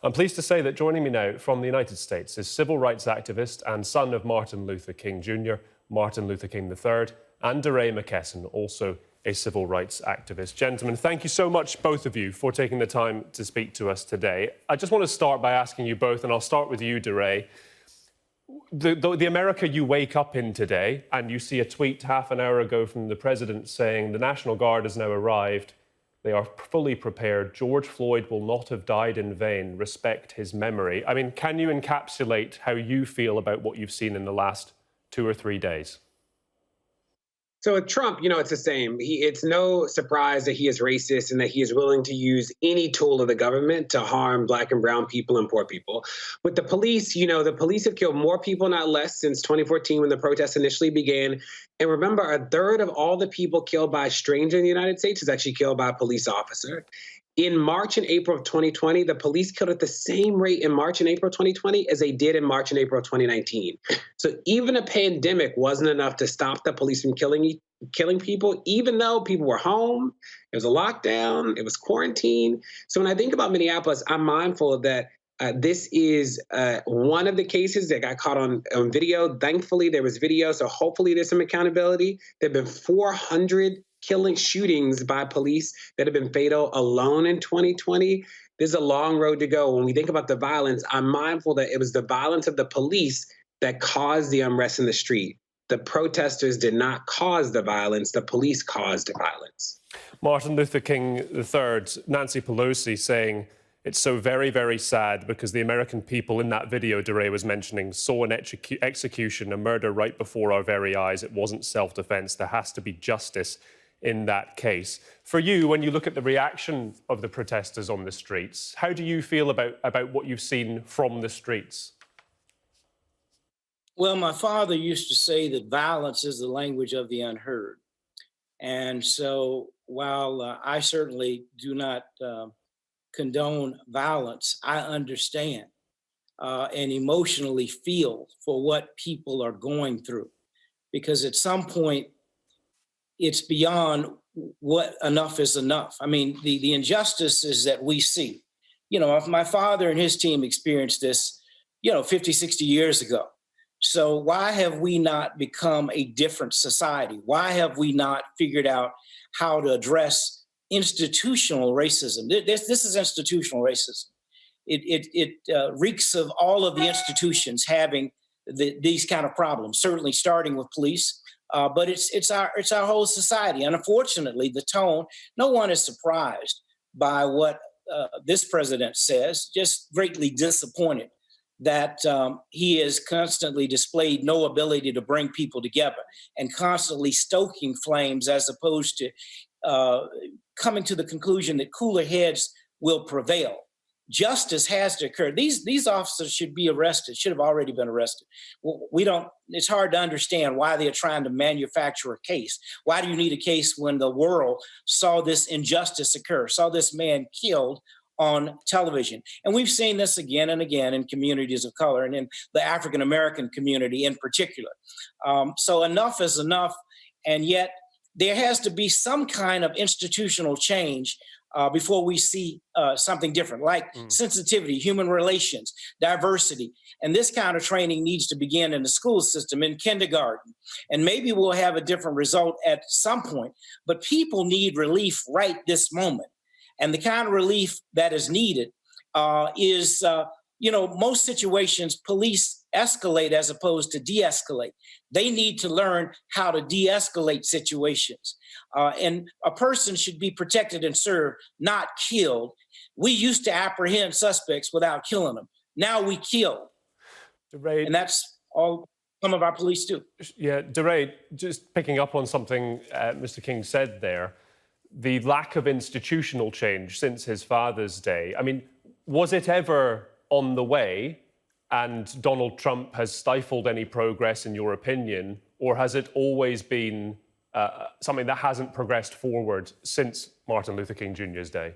I'm pleased to say that joining me now from the United States is civil rights activist and son of Martin Luther King Jr., Martin Luther King III, and Deray McKesson, also a civil rights activist. Gentlemen, thank you so much, both of you, for taking the time to speak to us today. I just want to start by asking you both, and I'll start with you, Deray. The America you wake up in today, and you see a tweet half an hour ago from the president saying the National Guard has now arrived. They are fully prepared. George Floyd will not have died in vain. Respect his memory. I mean, can you encapsulate how you feel about what you've seen in the last 2 or 3 days? So with Trump, it's the same. It's no surprise that he is racist and that he is willing to use any tool of the government to harm Black and brown people and poor people. With the police, the police have killed more people, not less, since 2014 when the protests initially began. And remember, a third of all the people killed by a stranger in the United States is actually killed by a police officer. In March and April of 2020, the police killed at the same rate in March and April 2020 as they did in March and April of 2019. So even a pandemic wasn't enough to stop the police from killing people, even though people were home. It was a lockdown. It was quarantine. So when I think about Minneapolis, I'm mindful of that. This is one of the cases that got caught on video. Thankfully, there was video, so hopefully there's some accountability. There have been 400 shootings by police that have been fatal alone in 2020. There's a long road to go. When we think about the violence, I'm mindful that it was the violence of the police that caused the unrest in the street. The protesters did not cause the violence. The police caused the violence. Martin Luther King III, Nancy Pelosi saying it's so very, very sad because the American people in that video Deray was mentioning saw an execution, a murder right before our very eyes. It wasn't self-defense. There has to be justice in that case. For you, when you look at the reaction of the protesters on the streets, how do you feel about what you've seen from the streets? Well, my father used to say that violence is the language of the unheard. And so while I certainly do not condone violence, I understand and emotionally feel for what people are going through. Because at some point, it's beyond what enough is enough. I mean, the injustices that we see, if my father and his team experienced this, 50, 60 years ago. So why have we not become a different society? Why have we not figured out how to address institutional racism? This is institutional racism. It reeks of all of the institutions having these kind of problems, certainly starting with police. But it's our whole society. And unfortunately, the tone, no one is surprised by what this president says, just greatly disappointed that he has constantly displayed no ability to bring people together and constantly stoking flames as opposed to coming to the conclusion that cooler heads will prevail. Justice has to occur. These officers should be arrested, should have already been arrested. It's hard to understand why they're trying to manufacture a case. Why do you need a case when the world saw this injustice occur, saw this man killed on television? And we've seen this again and again in communities of color and in the African-American community in particular. So enough is enough. And yet there has to be some kind of institutional change before we see something different, like sensitivity, human relations, diversity. And this kind of training needs to begin in the school system, in kindergarten. And maybe we'll have a different result at some point. But people need relief right this moment. And the kind of relief that is needed is, most situations, police escalate as opposed to de-escalate. They need to learn how to de-escalate situations. And a person should be protected and served, not killed. We used to apprehend suspects without killing them. Now we kill. Deray, and that's all some of our police do. Yeah, Deray, just picking up on something Mr. King said there, the lack of institutional change since his father's day. I mean, was it ever on the way and Donald Trump has stifled any progress, in your opinion, or has it always been something that hasn't progressed forward since Martin Luther King Jr.'s day?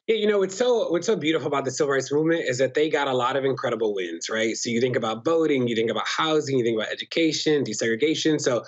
Yeah, what's so beautiful about the civil rights movement is that they got a lot of incredible wins, right? So you think about voting, you think about housing, you think about education, desegregation. So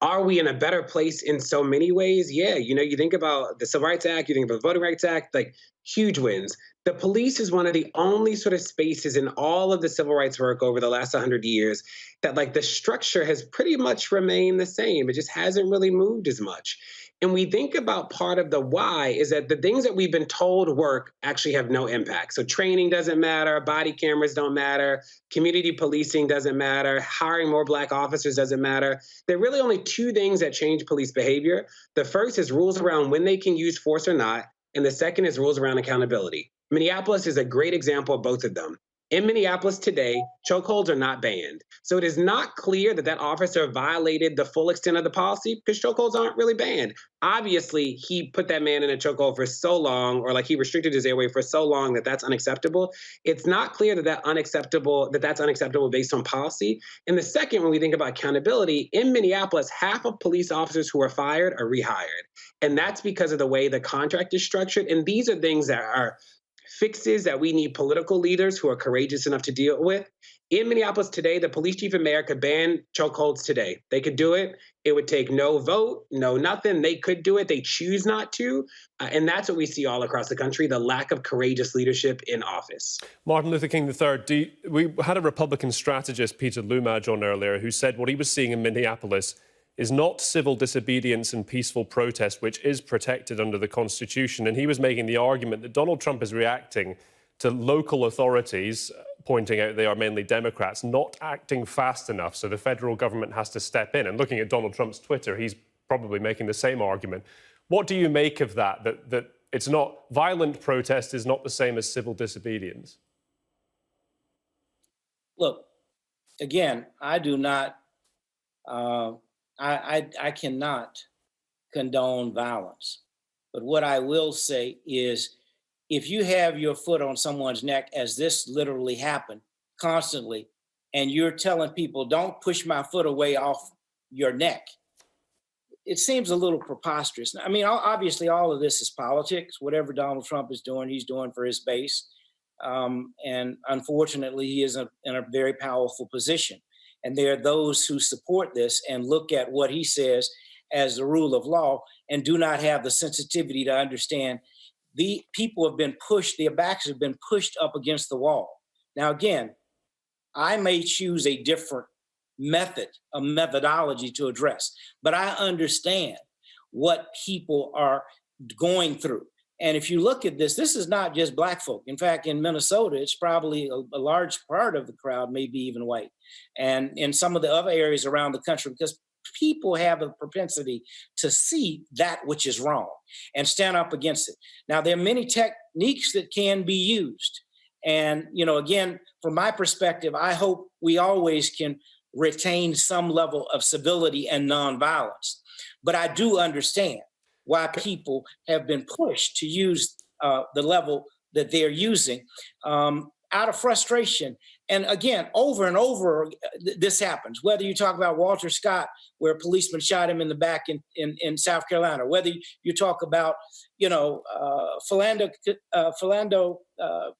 are we in a better place in so many ways? Yeah, you think about the Civil Rights Act, you think about the Voting Rights Act, like huge wins. The police is one of the only sort of spaces in all of the civil rights work over the last 100 years that like the structure has pretty much remained the same. It just hasn't really moved as much. And we think about part of the why is that the things that we've been told work actually have no impact. So training doesn't matter, body cameras don't matter, community policing doesn't matter, hiring more Black officers doesn't matter. There are really only two things that change police behavior. The first is rules around when they can use force or not, and the second is rules around accountability. Minneapolis is a great example of both of them. In Minneapolis today, chokeholds are not banned. So it is not clear that that officer violated the full extent of the policy because chokeholds aren't really banned. Obviously, he put that man in a chokehold for so long, or like he restricted his airway for so long that that's unacceptable. It's not clear that that's unacceptable based on policy. And the second, when we think about accountability, in Minneapolis, half of police officers who are fired are rehired. And that's because of the way the contract is structured. And these are things that are fixes that we need political leaders who are courageous enough to deal with. In Minneapolis today, the police chief and mayor could ban chokeholds today. They could do it. It would take no vote, no nothing. They could do it. They choose not to. And that's what we see all across the country, the lack of courageous leadership in office. Martin Luther King III, we had a Republican strategist, Peter Lumaj, on earlier, who said what he was seeing in Minneapolis is not civil disobedience and peaceful protest, which is protected under the Constitution. And he was making the argument that Donald Trump is reacting to local authorities, pointing out they are mainly Democrats, not acting fast enough, so the federal government has to step in. And looking at Donald Trump's Twitter, he's probably making the same argument. What do you make of that, that it's not, violent protest is not the same as civil disobedience? Look, again, I do not... I cannot condone violence. But what I will say is, if you have your foot on someone's neck, as this literally happened constantly, and you're telling people, don't push my foot away off your neck, it seems a little preposterous. I mean, obviously, all of this is politics. Whatever Donald Trump is doing, he's doing for his base. And unfortunately, he is in a very powerful position. And there are those who support this and look at what he says as the rule of law and do not have the sensitivity to understand the people have been pushed, their backs have been pushed up against the wall. Now, again, I may choose a different method, a methodology to address, but I understand what people are going through. And if you look at this, this is not just Black folk. In fact, in Minnesota, it's probably a large part of the crowd, maybe even white. And in some of the other areas around the country, because people have a propensity to see that which is wrong and stand up against it. Now, there are many techniques that can be used. And, you know, again, from my perspective, I hope we always can retain some level of civility and nonviolence. But I do understand why people have been pushed to use the level that they're using out of frustration. And again, over and over, this happens. Whether you talk about Walter Scott, where a policeman shot him in the back in South Carolina, whether you talk about, you know, Philando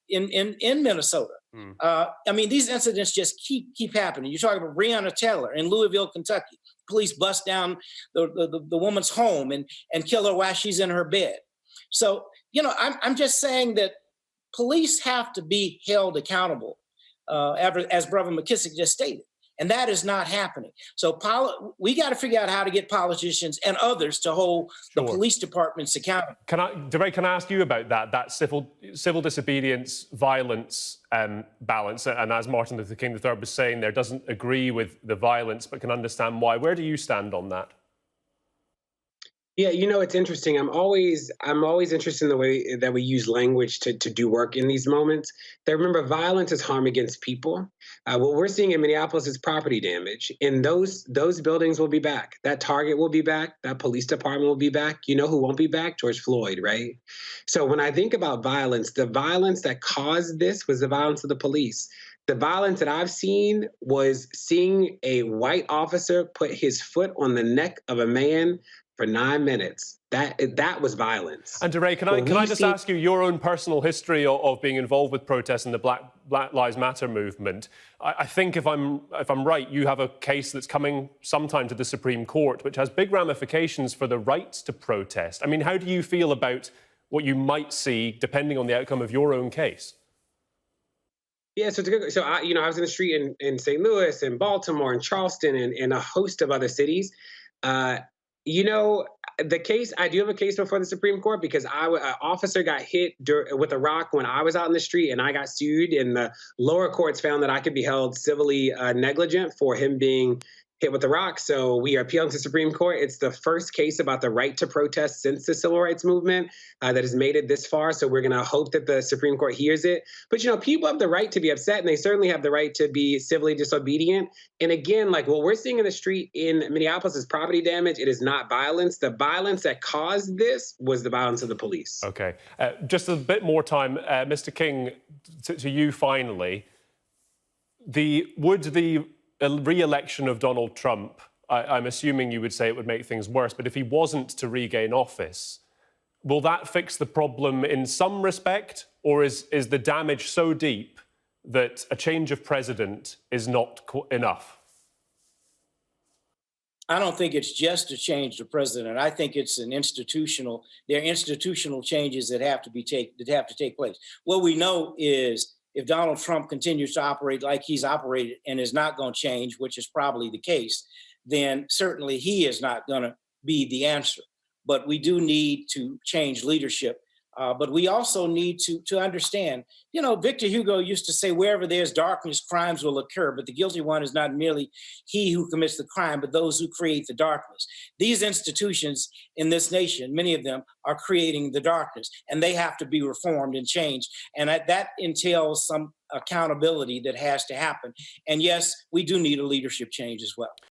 in Minnesota. I mean, these incidents just keep happening. You talk about Breonna Taylor in Louisville, Kentucky. Police bust down the woman's home and kill her while she's in her bed. So, you know, I'm just saying that police have to be held accountable, as Brother McKesson just stated, and that is not happening. So we got to figure out how to get politicians and others to hold the police departments accountable. Deray, can I ask you about that civil disobedience, violence balance? And as Martin Luther King III was saying there, doesn't agree with the violence, but can understand why. Where do you stand on that? Yeah, you know, it's interesting. I'm always interested in the way that we use language to do work in these moments. That remember, violence is harm against people. What we're seeing in Minneapolis is property damage, and those buildings will be back. That Target will be back. That police department will be back. You know who won't be back? George Floyd, right? So when I think about violence, the violence that caused this was the violence of the police. The violence that I've seen was seeing a white officer put his foot on the neck of a man for 9 minutes. That was violence. And Deray, can I just ask you your own personal history of being involved with protests in the Black Lives Matter movement? I think if I'm right, you have a case that's coming sometime to the Supreme Court, which has big ramifications for the rights to protest. I mean, how do you feel about what you might see depending on the outcome of your own case? Yeah, so it's a good. So I was in the street in St. Louis and Baltimore and Charleston and a host of other cities. Uh, you know, the case I do have a case before the Supreme Court because an officer got hit with a rock when I was out in the street and I got sued, and the lower courts found that I could be held civilly negligent for him being hit with a rock. So we are appealing to the Supreme Court. It's the first case about the right to protest since the civil rights movement that has made it this far. So we're going to hope that the Supreme Court hears it. But, people have the right to be upset, and they certainly have the right to be civilly disobedient. And again, like what we're seeing in the street in Minneapolis is property damage. It is not violence. The violence that caused this was the violence of the police. OK. Just a bit more time. Mr. King, to you finally. Would the re-election of Donald Trump, I'm assuming you would say it would make things worse, but if he wasn't to regain office, will that fix the problem in some respect, or is the damage so deep that a change of president is not enough? I don't think it's just to change the president. I think it's there are institutional changes that have to take place. What we know is if Donald Trump continues to operate like he's operated and is not going to change, which is probably the case, then certainly he is not going to be the answer. But we do need to change leadership. But we also need to understand, Victor Hugo used to say, wherever there's darkness, crimes will occur. But the guilty one is not merely he who commits the crime, but those who create the darkness. These institutions in this nation, many of them are creating the darkness, and they have to be reformed and changed. And that entails some accountability that has to happen. And yes, we do need a leadership change as well.